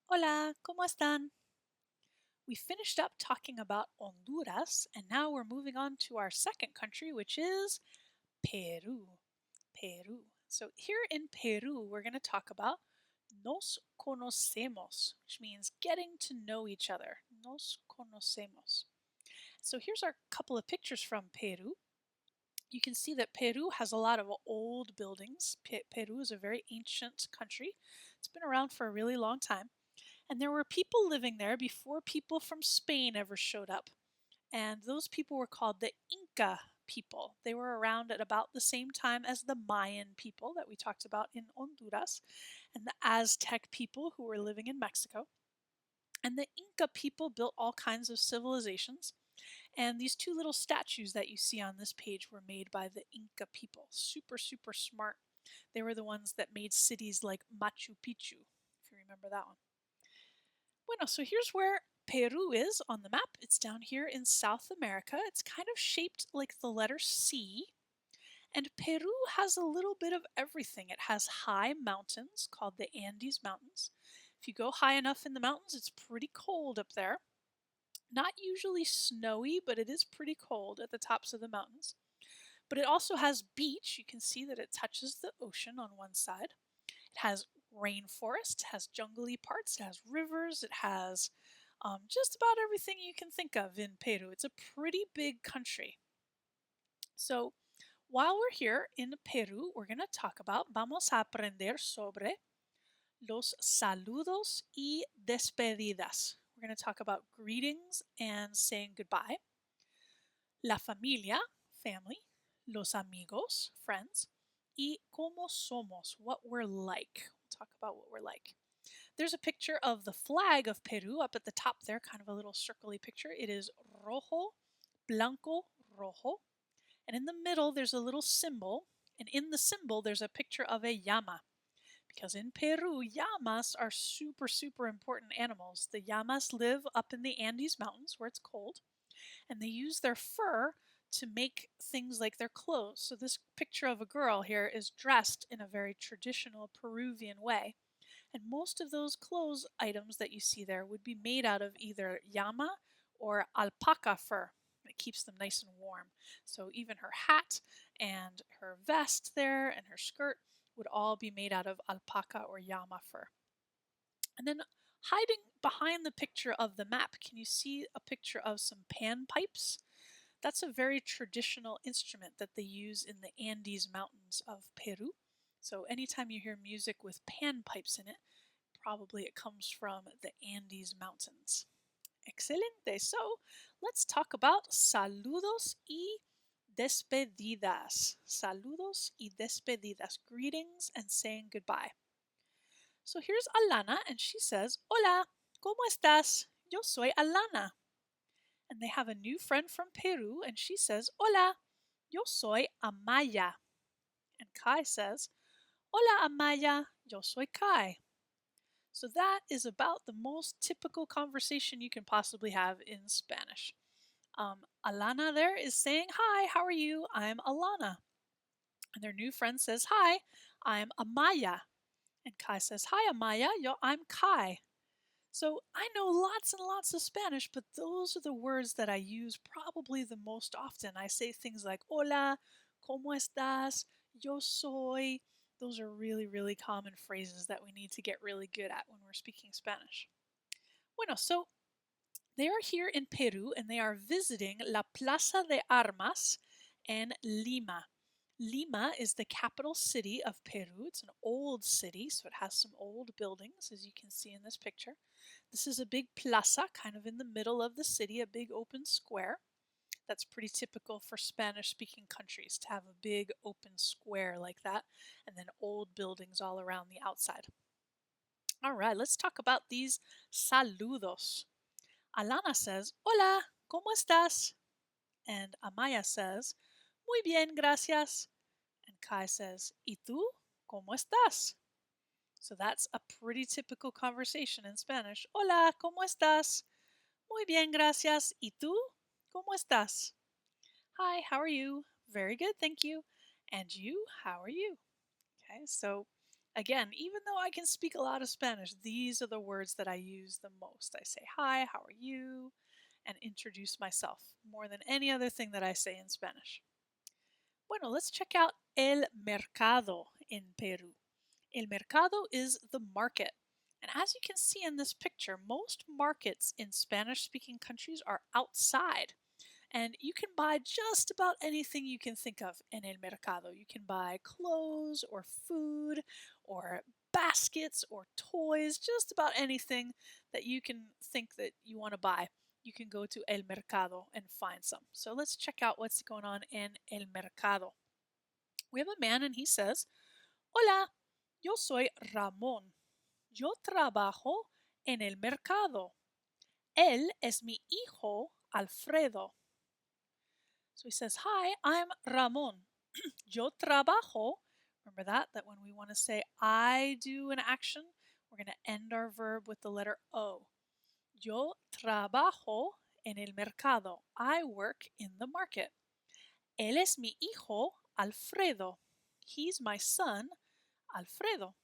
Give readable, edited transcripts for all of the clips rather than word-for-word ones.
Hola, ¿cómo están? We finished up talking about Honduras, and now we're moving on to our second country, which is Peru. Peru. So, here in Peru, we're going to talk about nos conocemos, which means getting to know each other. Nos conocemos. So, here's our couple of pictures from Peru. You can see that Peru has a lot of old buildings. Peru is a very ancient country, it's been around for a really long time. And there were people living there before people from Spain ever showed up. And those people were called the Inca people. They were around at about the same time as the Mayan people that we talked about in Honduras and the Aztec people who were living in Mexico. And the Inca people built all kinds of civilizations. And these two little statues that you see on this page were made by the Inca people. Super, super smart. They were the ones that made cities like Machu Picchu, if you remember that one. Bueno, so here's where Peru is on the map. It's down here in South America. It's kind of shaped like the letter C. And Peru has a little bit of everything. It has high mountains called the Andes Mountains. If you go high enough in the mountains, it's pretty cold up there. Not usually snowy, but it is pretty cold at the tops of the mountains. But it also has beach. You can see that it touches the ocean on one side. It has rainforest, it has jungly parts, it has rivers, it has just about everything you can think of in Peru. It's a pretty big country. So, while we're here in Peru, we're going to talk about, vamos a aprender sobre los saludos y despedidas. We're going to talk about greetings and saying goodbye. La familia, family. Los amigos, friends. Y cómo somos, what we're like. We'll talk about what we're like. There's a picture of the flag of Peru up at the top there, kind of a little circly picture. It is rojo, blanco, rojo. And in the middle, there's a little symbol. And in the symbol, there's a picture of a llama. Because in Peru, llamas are super, super important animals. The llamas live up in the Andes Mountains where it's cold, and they use their fur to make things like their clothes. So, this picture of a girl here is dressed in a very traditional Peruvian way. And most of those clothes items that you see there would be made out of either llama or alpaca fur. It keeps them nice and warm. So even her hat and her vest there and her skirt would all be made out of alpaca or llama fur. And then hiding behind the picture of the map, can you see a picture of some panpipes? That's a very traditional instrument that they use in the Andes Mountains of Peru. So anytime you hear music with panpipes in it, probably it comes from the Andes Mountains. Excelente. So let's talk about saludos y despedidas. Saludos y despedidas. Greetings and saying goodbye. So here's Alana, and she says, Hola, ¿cómo estás? Yo soy Alana. And they have a new friend from Peru, and she says, Hola, yo soy Amaya. And Kai says, Hola, Amaya, yo soy Kai. So that is about the most typical conversation you can possibly have in Spanish. Alana there is saying, Hi, how are you? I'm Alana. And their new friend says, Hi, I'm Amaya. And Kai says, Hi, Amaya, I'm Kai. So I know lots and lots of Spanish, but those are the words that I use probably the most often. I say things like hola, ¿cómo estás? Yo soy. Those are really, really common phrases that we need to get really good at when we're speaking Spanish. Bueno, so they are here in Peru and they are visiting La Plaza de Armas in Lima. Lima is the capital city of Peru. It's an old city, so it has some old buildings, as you can see in this picture. This is a big plaza, kind of in the middle of the city, a big open square. That's pretty typical for Spanish speaking countries to have a big open square like that, and then old buildings all around the outside. All right, let's talk about these saludos. Alana says, Hola, ¿cómo estás? And Amaya says, Muy bien, gracias. And Kai says, ¿Y tú? ¿Cómo estás? So that's a pretty typical conversation in Spanish. Hola, ¿cómo estás? Muy bien, gracias. ¿Y tú? ¿Cómo estás? Hi, how are you? Very good, thank you. And you, how are you? Okay, so Again, even though I can speak a lot of Spanish, these are the words that I use the most. I say, hi, how are you? And introduce myself more than any other thing that I say in Spanish. Bueno, let's check out el mercado in Peru. El mercado is the market. And as you can see in this picture, most markets in Spanish speaking countries are outside. And you can buy just about anything you can think of in el mercado. You can buy clothes or food or baskets or toys, just about anything that you can think that you want to buy. You can go to el mercado and find some. So let's check out what's going on in el mercado. We have a man and he says, Hola, yo soy Ramón. Yo trabajo en el mercado. Él es mi hijo Alfredo. So he says, Hi, I'm Ramón. Yo trabajo. Remember that when we want to say I do an action, we're going to end our verb with the letter O. Yo trabajo en el mercado. I work in the market. Él es mi hijo Alfredo. He's my son Alfredo.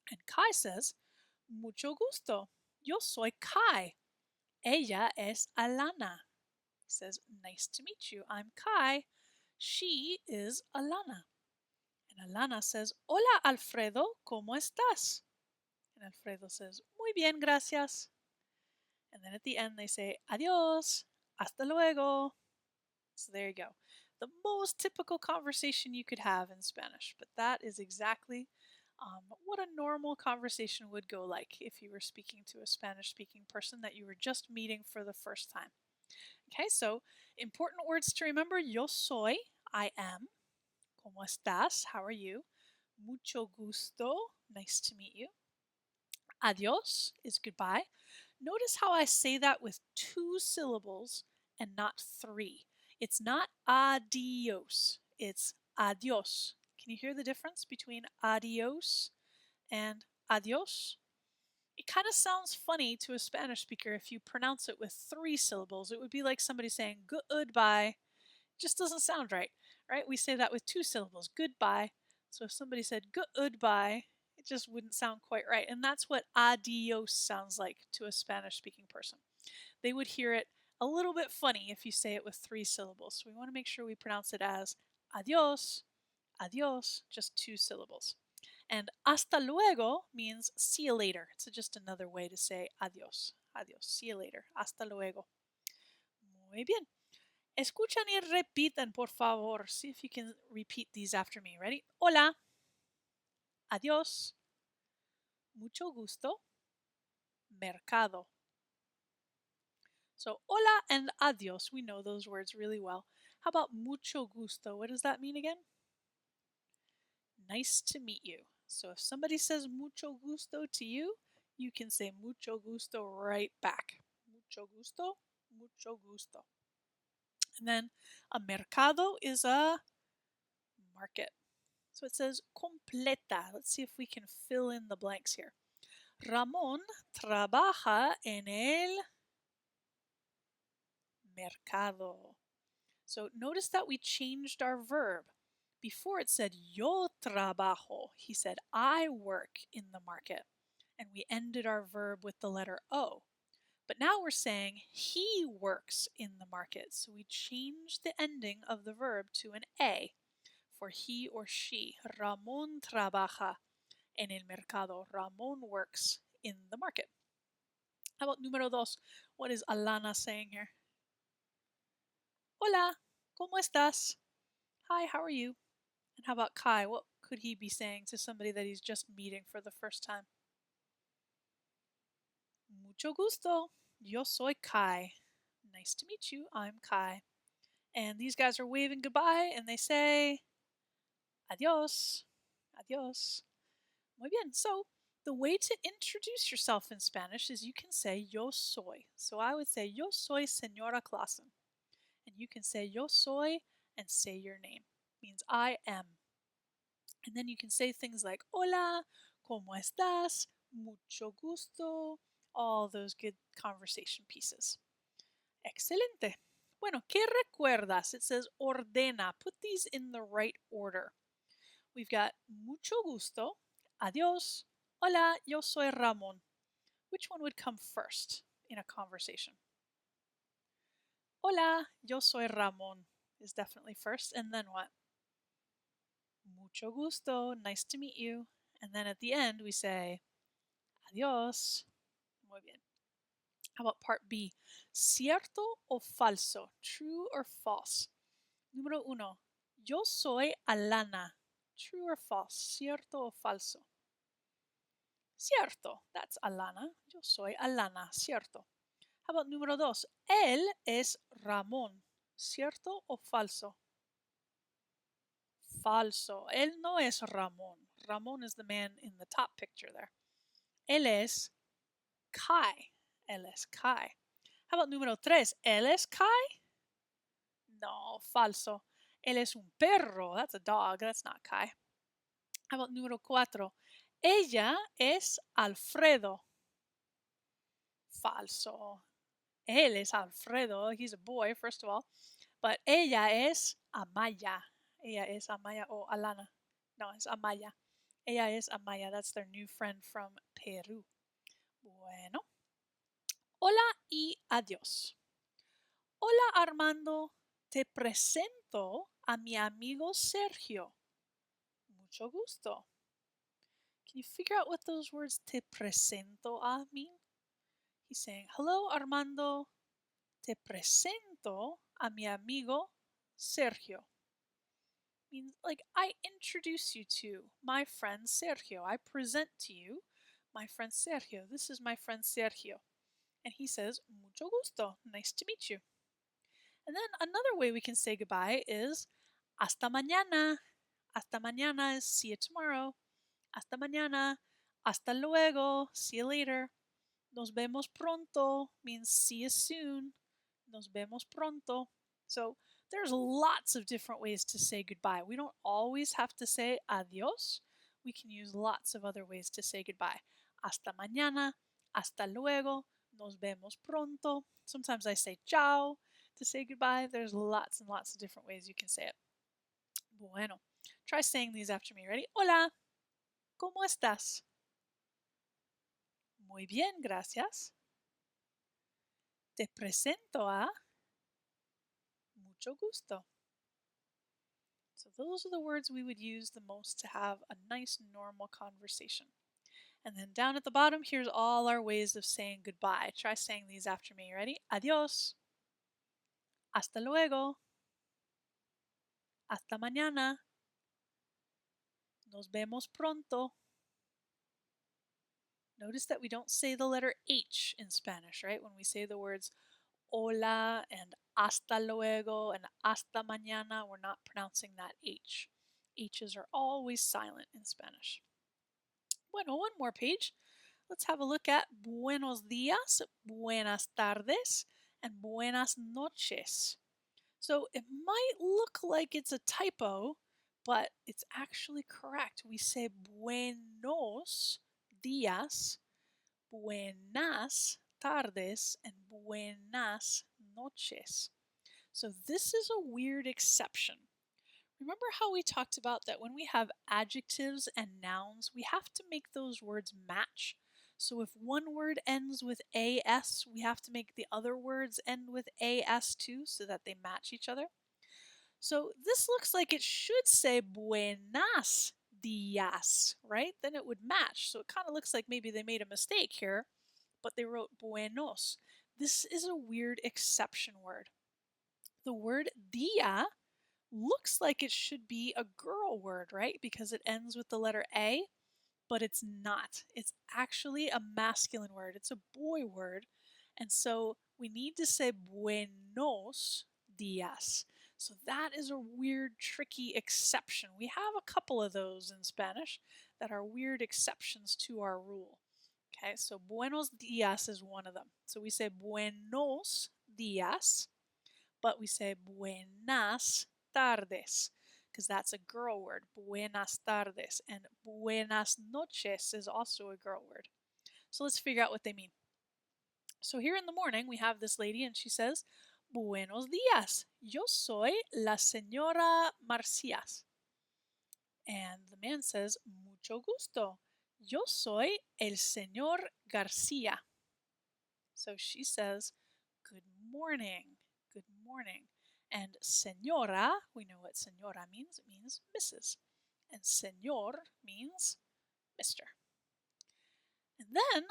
And Kai says, Mucho gusto. Yo soy Kai. Ella es Alana. He says, Nice to meet you. I'm Kai. She is Alana. And Alana says, Hola Alfredo, ¿cómo estás? And Alfredo says, Muy bien, gracias. And then at the end they say, Adiós, hasta luego. So there you go. The most typical conversation you could have in Spanish, but that is exactly what a normal conversation would go like if you were speaking to a Spanish speaking person that you were just meeting for the first time. Okay, so important words to remember. Yo soy, I am. ¿Cómo estás? How are you? Mucho gusto, nice to meet you. Adiós is goodbye. Notice how I say that with 2 syllables and not 3. It's not adios, it's adiós. Can you hear the difference between adios and adiós? It kind of sounds funny to a Spanish speaker if you pronounce it with 3 syllables. It would be like somebody saying goodbye. It just doesn't sound right, right? We say that with 2 syllables, goodbye. So if somebody said goodbye, it just wouldn't sound quite right. And that's what adios sounds like to a Spanish speaking person. They would hear it a little bit funny if you say it with 3 syllables. So we want to make sure we pronounce it as adios, adios, just 2 syllables. And hasta luego means see you later. It's just another way to say adios. Adios, see you later. Hasta luego. Muy bien. Escuchan y repitan, por favor. See if you can repeat these after me. Ready? Hola. Adiós. Mucho gusto. Mercado. So, hola and adiós. We know those words really well. How about mucho gusto? What does that mean again? Nice to meet you. So, if somebody says mucho gusto to you, you can say mucho gusto right back. Mucho gusto, mucho gusto. And then a mercado is a market. So it says completa. Let's see if we can fill in the blanks here. Ramón trabaja en el mercado. So notice that we changed our verb. Before it said yo trabajo. He said I work in the market. And we ended our verb with the letter O. But now we're saying he works in the market. So we changed the ending of the verb to an A for he or she. Ramón trabaja en el mercado. Ramón works in the market. How about número dos? What is Alana saying here? Hola, ¿cómo estás? Hi, how are you? And how about Kai? What could he be saying to somebody that he's just meeting for the first time? Mucho gusto. Yo soy Kai. Nice to meet you. I'm Kai. And these guys are waving goodbye and they say adios. Adios. Muy bien. So the way to introduce yourself in Spanish is you can say yo soy. So I would say yo soy señora Clausen. And you can say yo soy and say your name. It means I am. And then you can say things like hola, ¿cómo estás? Mucho gusto. All those good conversation pieces. Excelente. Bueno, ¿qué recuerdas? It says ordena. Put these in the right order. we've got mucho gusto, adios, hola, yo soy Ramon. Which one would come first in a conversation? Hola, yo soy Ramon is definitely first. And then what? Mucho gusto, nice to meet you. And then at the end, we say adios. Muy bien. How about part B? ¿Cierto o falso? True or false? Número uno. Yo soy Alana. True or false? ¿Cierto o falso? Cierto. That's Alana. Yo soy Alana. Cierto. How about número dos? Él es Ramón. ¿Cierto o falso? Falso. Él no es Ramón. Ramón is the man in the top picture there. Él es Kai. Él es Kai. How about número tres? ¿Él es Kai? No, falso. Él es un perro. That's a dog. That's not Kai. How about número cuatro? Ella es Alfredo. Falso. Él es Alfredo. He's a boy, first of all. But ella es Amaya. Ella es Amaya o Alana. No, es Amaya. Ella es Amaya. That's their new friend from Peru. Bueno. Hola y adiós. Hola Armando. Te presento a mi amigo Sergio. Mucho gusto. Can you figure out what those words te presento a mean? He's saying, hello Armando. Te presento a mi amigo Sergio. Means like I introduce you to my friend Sergio. I present to you my friend Sergio. This is my friend Sergio. And he says, mucho gusto. Nice to meet you. And then another way we can say goodbye is hasta mañana. Hasta mañana is see you tomorrow. Hasta mañana. Hasta luego. See you later. Nos vemos pronto means see you soon. Nos vemos pronto. So there's lots of different ways to say goodbye. We don't always have to say adios. We can use lots of other ways to say goodbye. Hasta mañana. Hasta luego. Nos vemos pronto. Sometimes I say ciao to say goodbye. There's lots and lots of different ways you can say it. Bueno. Try saying these after me. Ready? Hola. ¿Cómo estás? Muy bien, gracias. Te presento a mucho gusto. So those are the words we would use the most to have a nice normal conversation. And then down at the bottom, here's all our ways of saying goodbye. Try saying these after me. Ready? Adiós. Hasta luego. Hasta mañana. Nos vemos pronto. Notice that we don't say the letter H in Spanish, right? When we say the words hola and hasta luego and hasta mañana, we're not pronouncing that H. H's are always silent in Spanish. Bueno, one more page. Let's have a look at buenos días, buenas tardes, and buenas noches. So it might look like it's a typo, but it's actually correct. We say buenos días, buenas tardes, and buenas noches. So this is a weird exception. Remember how we talked about that when we have adjectives and nouns, we have to make those words match? So if one word ends with as, we have to make the other words end with as too so that they match each other. So this looks like it should say buenas días, right? Then it would match. So it kind of looks like maybe they made a mistake here, but they wrote buenos. This is a weird exception word. The word dia looks like it should be a girl word, right? Because it ends with the letter A, but it's not. It's actually a masculine word. It's a boy word. And so we need to say buenos días. So that is a weird, tricky exception. We have a couple of those in Spanish that are weird exceptions to our rule. Okay, so buenos días is one of them. So we say buenos días, but we say buenas tardes because that's a girl word, buenas tardes, and buenas noches is also a girl word. So let's figure out what they mean. So here in the morning, we have this lady and she says, buenos días, yo soy la señora Marcias. And the man says, mucho gusto. Yo soy el señor Garcia. So she says, good morning, good morning. And señora, we know what señora means. It means Mrs. And señor means Mr. And then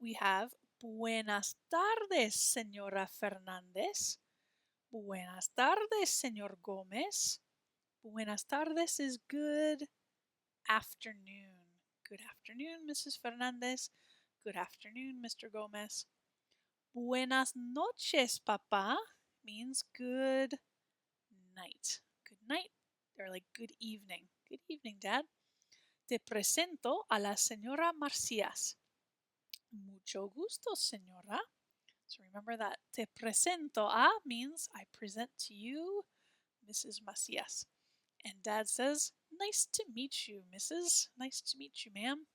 we have buenas tardes, señora Fernández. Buenas tardes, señor Gómez. Buenas tardes is good afternoon. Good afternoon, Mrs. Fernández. Good afternoon, Mr. Gómez. Buenas noches, papá means good night. Good night, or like good evening. Good evening, Dad. Te presento a la señora Marcias. Mucho gusto, señora. So remember that te presento a means I present to you Mrs. Macias. And Dad says, nice to meet you, Mrs. Nice to meet you, ma'am.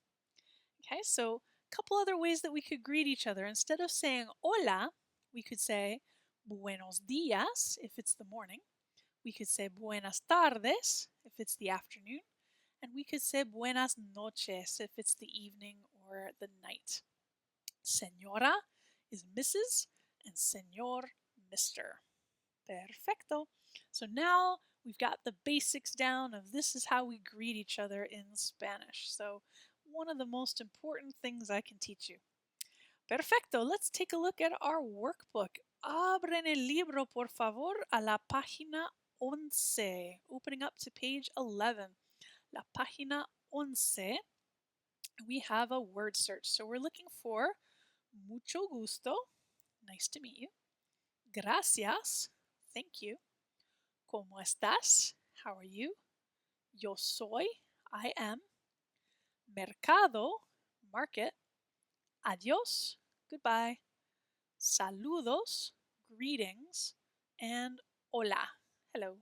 Okay, so a couple other ways that we could greet each other. Instead of saying hola, we could say buenos días if it's the morning. We could say buenas tardes if it's the afternoon. And we could say buenas noches if it's the evening or the night. Señora is Mrs. and señor, Mr. Perfecto. So now we've got the basics down of this is how we greet each other in Spanish. So one of the most important things I can teach you. Perfecto. Let's take a look at our workbook. Abren el libro, por favor, a la página 11. Opening up to page 11. La página 11. We have a word search. So we're looking for mucho gusto. Nice to meet you. Gracias. Thank you. ¿Cómo estás? How are you? Yo soy. I am. Mercado. Market. Adiós. Goodbye. Saludos. Greetings. And hola. Hello.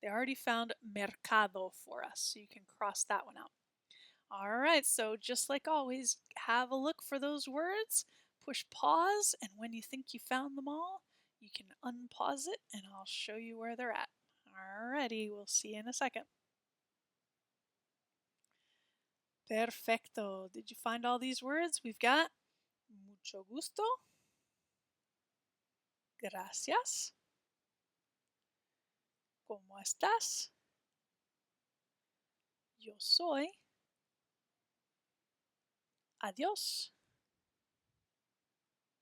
They already found mercado for us, so you can cross that one out. All right, so just like always, have a look for those words, push pause, and when you think you found them all, you can unpause it and I'll show you where they're at. Alrighty, we'll see you in a second. Perfecto. Did you find all these words? We've got mucho gusto, gracias, ¿cómo estás? Yo soy, adiós,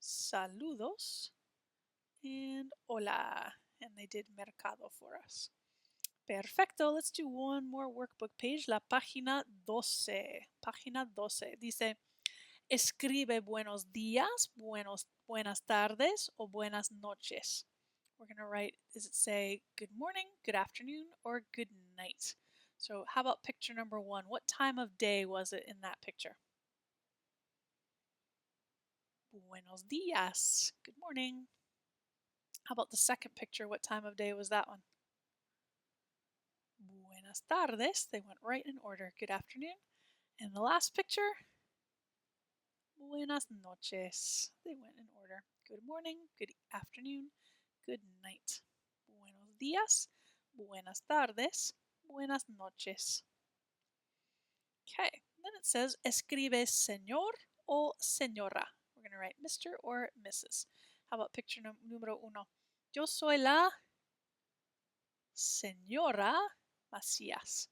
saludos, and hola. And they did mercado for us. Perfecto. Let's do one more workbook page. La página 12. Página 12. Dice, escribe buenos días, buenas tardes, o buenas noches. We're going to write, does it say good morning, good afternoon, or good night? So how about picture number 1? What time of day was it in that picture? Buenos días. Good morning. How about the second picture? What time of day was that one? Buenas tardes. They went right in order. Good afternoon. And the last picture? Buenas noches. They went in order. Good morning, good afternoon, good night. Buenos días, buenas tardes, buenas noches. Okay, then it says escribe señor o señora. We're going to write Mr. or Mrs. How about picture número 1? Yo soy la señora Macías.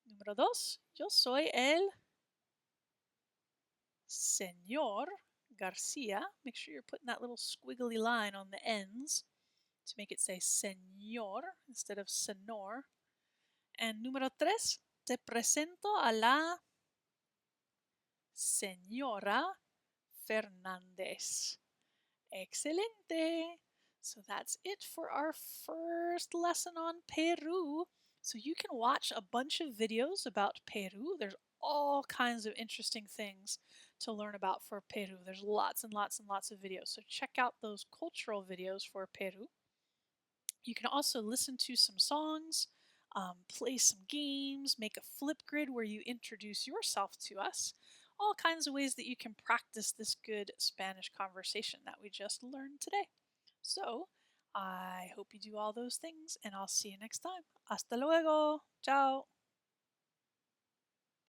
Número 2, yo soy el señor Garcia. Make sure you're putting that little squiggly line on the ends to make it say señor instead of senor. And número 3, te presento a la señora Fernández. Excelente. So that's it for our first lesson on Peru. So you can watch a bunch of videos about Peru. There's all kinds of interesting things to learn about for Peru. There's lots and lots and lots of videos. So check out those cultural videos for Peru. You can also listen to some songs, play some games, make a flip grid where you introduce yourself to us. All kinds of ways that you can practice this good Spanish conversation that we just learned today. So, I hope you do all those things, and I'll see you next time. Hasta luego. Ciao.